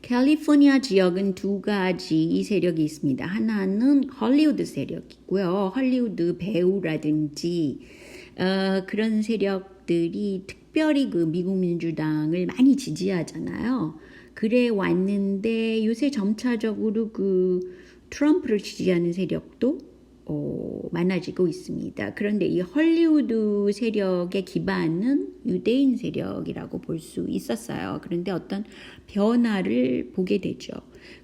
캘리포니아 지역은 두 가지 세력이 있습니다. 하나는 헐리우드 세력이고요. 헐리우드 배우라든지 그런 세력들이 특별히 그 미국 민주당을 많이 지지하잖아요. 그래 왔는데 요새 점차적으로 그 트럼프를 지지하는 세력도 많아지고 있습니다. 그런데 이 헐리우드 세력의 기반은 유대인 세력이라고 볼 수 있었어요. 그런데 어떤 변화를 보게 되죠.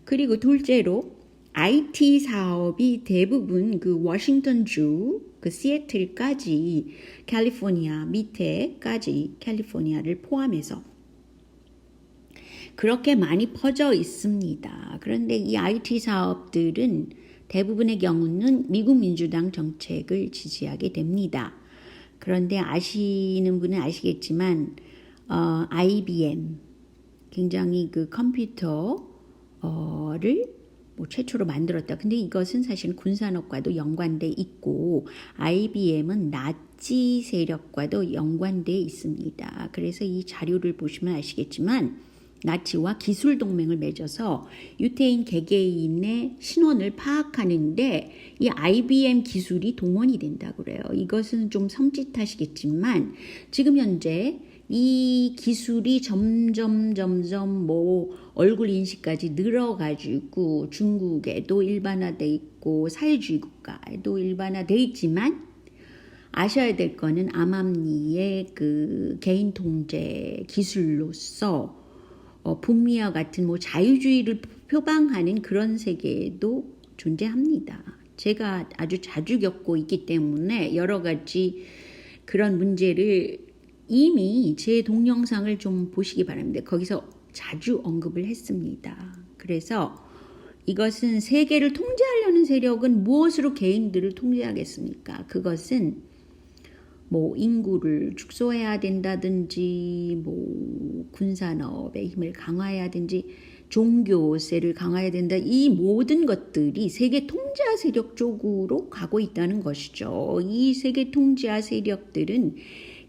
그리고 둘째로 IT 사업이 대부분 그 워싱턴주, 그 시애틀까지 캘리포니아 밑에까지 캘리포니아를 포함해서 그렇게 많이 퍼져 있습니다. 그런데 이 IT 사업들은 대부분의 경우는 미국 민주당 정책을 지지하게 됩니다. 그런데 아시는 분은 아시겠지만 IBM 굉장히 그 컴퓨터를 최초로 만들었다. 근데 이것은 사실 군산업과도 연관돼 있고 IBM은 나치 세력과도 연관돼 있습니다. 그래서 이 자료를 보시면 아시겠지만 나치와 기술 동맹을 맺어서 유태인 개개인의 신원을 파악하는데 이 IBM 기술이 동원이 된다고 그래요. 이것은 좀 섬찟하시겠지만 지금 현재 이 기술이 점점 뭐 얼굴 인식까지 늘어가지고 중국에도 일반화돼 있고 사회주의 국가에도 일반화돼 있지만 아셔야 될 거는 암암리의 그 개인 통제 기술로서 북미와 같은 뭐 자유주의를 표방하는 그런 세계도 존재합니다. 제가 아주 자주 겪고 있기 때문에 여러 가지 그런 문제를 이미 제 동영상을 좀 보시기 바랍니다. 거기서 자주 언급을 했습니다. 그래서 이것은 세계를 통제하려는 세력은 무엇으로 개인들을 통제하겠습니까? 그것은 뭐 인구를 축소해야 된다든지 뭐 군산업의 힘을 강화해야 되든지 종교세를 강화해야 된다. 이 모든 것들이 세계 통제하 세력 쪽으로 가고 있다는 것이죠. 이 세계 통제하 세력들은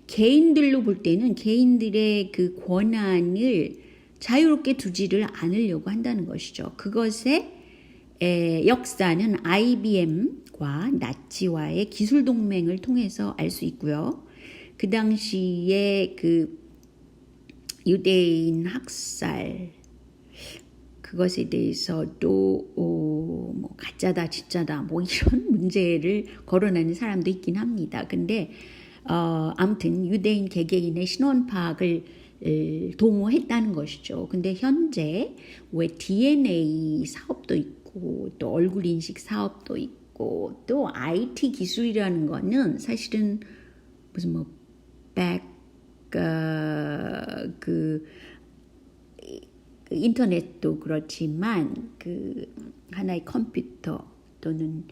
개인들로 볼 때는 개인들의 그 권한을 자유롭게 두지를 않으려고 한다는 것이죠. 그것의 역사는 IBM과 나치와의 기술 동맹을 통해서 알 수 있고요. 그 당시에 그 유대인 학살 그것에 대해서도 뭐 가짜다 진짜다 뭐 이런 문제를 거론하는 사람도 있긴 합니다. 근데 아무튼 유대인 개개인의 신원 파악을 도모했다는 것이죠. 근데 현재 왜 DNA 사업도 있고 또 얼굴 인식 사업도 있고 또 IT 기술이라는 거는 사실은 무슨 뭐 그 인터넷도 그렇지만 그 하나의 컴퓨터 또는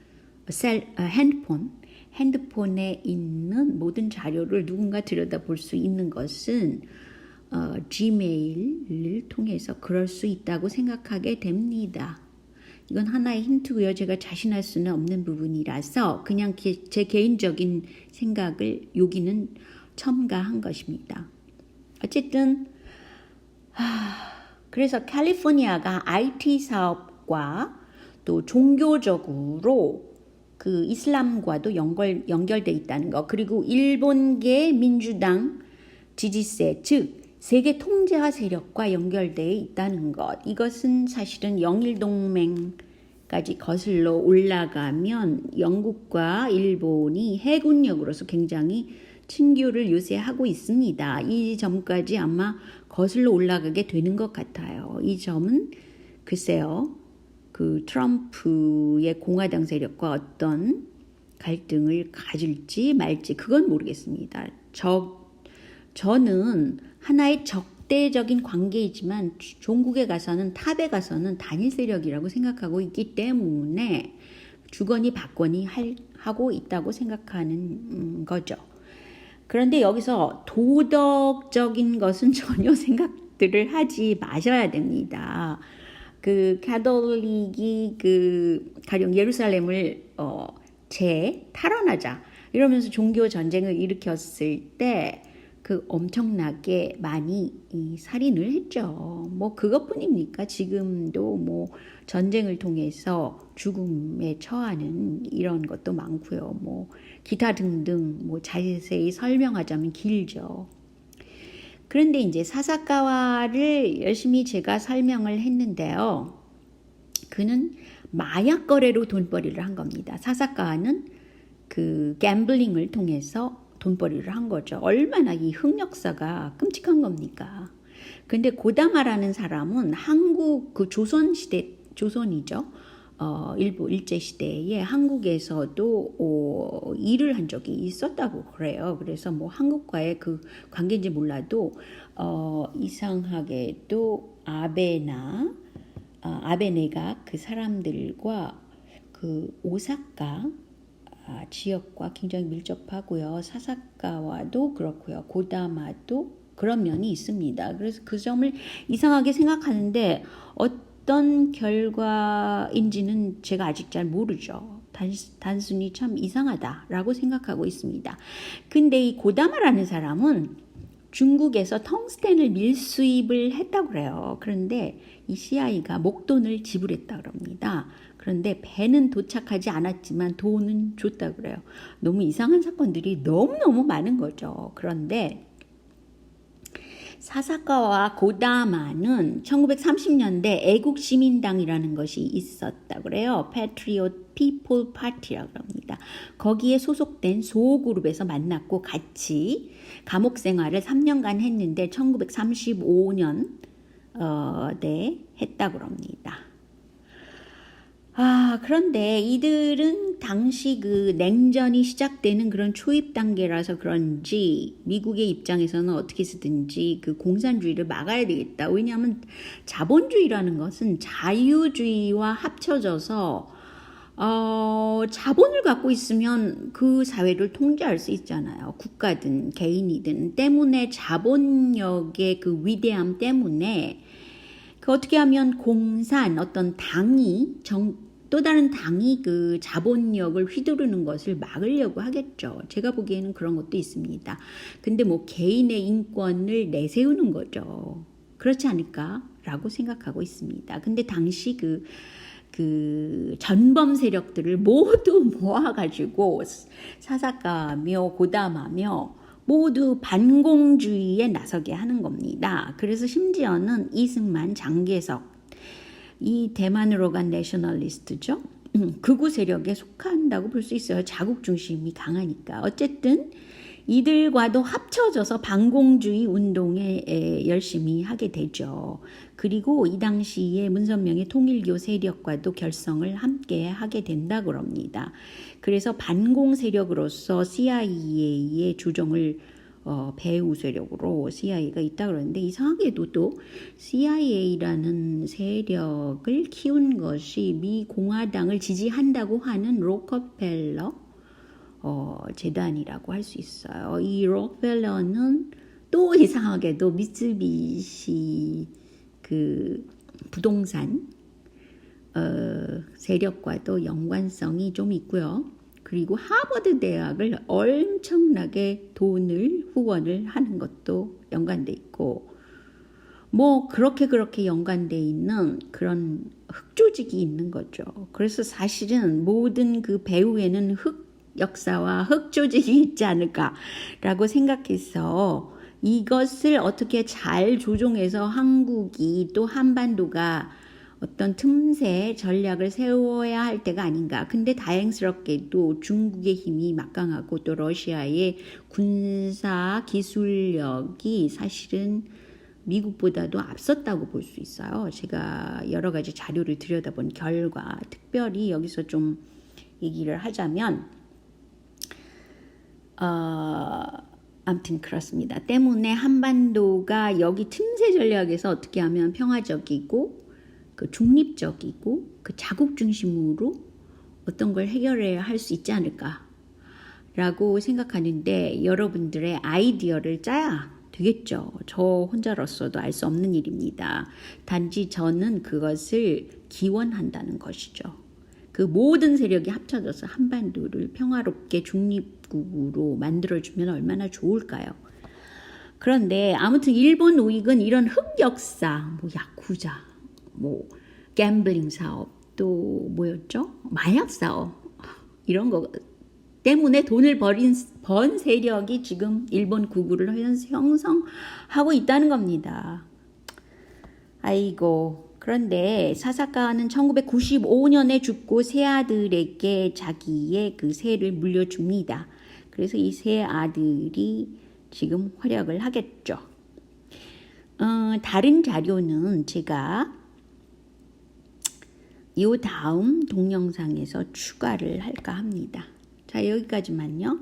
핸드폰에 있는 모든 자료를 누군가 들여다볼 수 있는 것은 지메일을 통해서 그럴 수 있다고 생각하게 됩니다. 이건 하나의 힌트고요. 제가 자신할 수는 없는 부분이라서 그냥 제 개인적인 생각을 여기는 첨가한 것입니다. 어쨌든 그래서 캘리포니아가 IT 사업과 또 종교적으로 그 이슬람과도 연결돼 있다는 것, 그리고 일본계 민주당 지지세, 즉 세계 통제하 세력과 연결되어 있다는 것, 이것은 사실은 영일동맹까지 거슬러 올라가면 영국과 일본이 해군력으로서 굉장히 친교를 요새 하고 있습니다. 이 점까지 아마 거슬러 올라가게 되는 것 같아요. 이 점은 글쎄요, 그 트럼프의 공화당 세력과 어떤 갈등을 가질지 말지 그건 모르겠습니다. 저는 하나의 적대적인 관계이지만 종국에 가서는 탑에 가서는 단일 세력이라고 생각하고 있기 때문에 주거니 받거니 하고 있다고 생각하는 거죠. 그런데 여기서 도덕적인 것은 전혀 생각들을 하지 마셔야 됩니다. 그 가톨릭이 그 가령 예루살렘을 탈환하자 이러면서 종교 전쟁을 일으켰을 때 그 엄청나게 많이 살인을 했죠. 뭐 그것뿐입니까? 지금도 뭐 전쟁을 통해서 죽음에 처하는 이런 것도 많고요. 뭐 기타 등등 뭐 자세히 설명하자면 길죠. 그런데 이제 사사카와를 열심히 제가 설명을 했는데요. 그는 마약 거래로 돈벌이를 한 겁니다. 사사카와는 그 갬블링을 통해서 돈벌이를 한 거죠. 얼마나 이 흑역사가 끔찍한 겁니까? 근데 고다마라는 사람은 한국 그 조선시대, 조선이죠. 일부 일제시대에 한국에서도 일을 한 적이 있었다고 그래요. 그래서 뭐 한국과의 그 관계인지 몰라도 이상하게도 아베 내각 그 사람들과 그 오사카 지역과 굉장히 밀접하고요. 사사카와도 그렇고요. 고다마도 그런 면이 있습니다. 그래서 그 점을 이상하게 생각하는데 어떤 결과인지는 제가 아직 잘 모르죠. 단순히 참 이상하다라고 생각하고 있습니다. 근데 이 고다마라는 사람은 중국에서 텅스텐을 밀수입을 했다고 그래요. 그런데 이 CIA가 목돈을 지불했다고 합니다. 그런데 배는 도착하지 않았지만 돈은 줬다고 그래요. 너무 이상한 사건들이 너무너무 많은 거죠. 그런데 사사카와 고다마는 1930년대 애국시민당이라는 것이 있었다고 그래요. Patriot People Party라고 합니다. 거기에 소속된 소그룹에서 만났고 같이 감옥 생활을 3년간 했는데 1935년 했다고 합니다. 그런데 이들은 당시 그 냉전이 시작되는 그런 초입 단계라서 그런지 미국의 입장에서는 어떻게 쓰든지 그 공산주의를 막아야 되겠다. 왜냐하면 자본주의라는 것은 자유주의와 합쳐져서 자본을 갖고 있으면 그 사회를 통제할 수 있잖아요. 국가든 개인이든. 때문에 자본력의 그 위대함 때문에 그 어떻게 하면 공산 어떤 당이 또 다른 당이 그 자본력을 휘두르는 것을 막으려고 하겠죠. 제가 보기에는 그런 것도 있습니다. 근데 뭐 개인의 인권을 내세우는 거죠. 그렇지 않을까라고 생각하고 있습니다. 근데 당시 그 전범 세력들을 모두 모아가지고 사사카며 고다마며 모두 반공주의에 나서게 하는 겁니다. 그래서 심지어는 이승만, 장개석, 이 대만으로 간 내셔널리스트죠. 극우 세력에 속한다고 볼 수 있어요. 자국 중심이 강하니까. 어쨌든 이들과도 합쳐져서 반공주의 운동에 열심히 하게 되죠. 그리고 이 당시에 문선명의 통일교 세력과도 결성을 함께 하게 된다고 합니다. 그래서 반공 세력으로서 CIA의 조정을 배후 세력으로 CIA가 있다 그러는데 이상하게도 또 CIA라는 세력을 키운 것이 미 공화당을 지지한다고 하는 로커펠러 재단이라고 할 수 있어요. 이 록펠러는 또 이상하게도 미쓰비시 그 부동산 세력과도 연관성이 좀 있고요. 그리고 하버드 대학을 엄청나게 후원을 하는 것도 연관돼 있고 뭐 그렇게 연관돼 있는 그런 흑조직이 있는 거죠. 그래서 사실은 모든 그 배후에는 흑 역사와 흑조직이 있지 않을까라고 생각해서 이것을 어떻게 잘 조종해서 한국이 또 한반도가 어떤 틈새 전략을 세워야 할 때가 아닌가. 근데 다행스럽게도 중국의 힘이 막강하고 또 러시아의 군사 기술력이 사실은 미국보다도 앞섰다고 볼 수 있어요. 제가 여러 가지 자료를 들여다본 결과 특별히 여기서 좀 얘기를 하자면 아무튼 그렇습니다. 때문에 한반도가 여기 틈새 전략에서 어떻게 하면 평화적이고 그 중립적이고 그 자국 중심으로 어떤 걸 해결해야 할 수 있지 않을까라고 생각하는데 여러분들의 아이디어를 짜야 되겠죠. 저 혼자로서도 알 수 없는 일입니다. 단지 저는 그것을 기원한다는 것이죠. 그 모든 세력이 합쳐져서 한반도를 평화롭게 중립국으로 만들어주면 얼마나 좋을까요? 그런데 아무튼 일본 우익은 이런 흑역사, 뭐 야쿠자, 뭐 갬블링 사업, 또 뭐였죠? 마약 사업 이런 거 때문에 돈을 번 세력이 지금 일본 구구를 형성하고 있다는 겁니다. 아이고. 그런데 사사카와는 1995년에 죽고 세 아들에게 자기의 그 세를 물려줍니다. 그래서 이 세 아들이 지금 활약을 하겠죠. 다른 자료는 제가 이 다음 동영상에서 추가를 할까 합니다. 자, 여기까지만요.